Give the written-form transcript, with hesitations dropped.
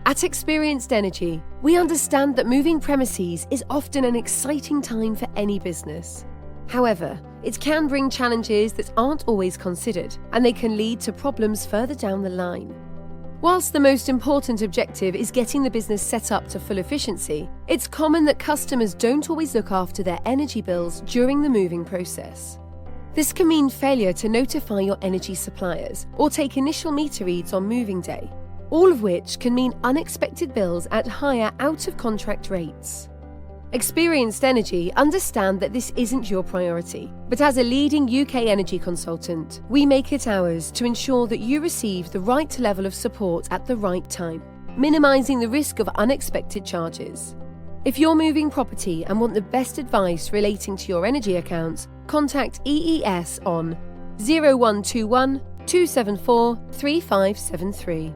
At Experienced Energy, we understand that moving premises is often an exciting time for any business. However, it can bring challenges that aren't always considered, and they can lead to problems further down the line. Whilst the most important objective is getting the business set up to full efficiency, it's common that customers don't always look after their energy bills during the moving process. This can mean failure to notify your energy suppliers or take initial meter reads on moving day, all of which can mean unexpected bills at higher out-of-contract rates. Experienced Energy understand that this isn't your priority, but as a leading UK energy consultant, we make it ours to ensure that you receive the right level of support at the right time, minimising the risk of unexpected charges. If you're moving property and want the best advice relating to your energy accounts, contact EES on 0121 274 3573.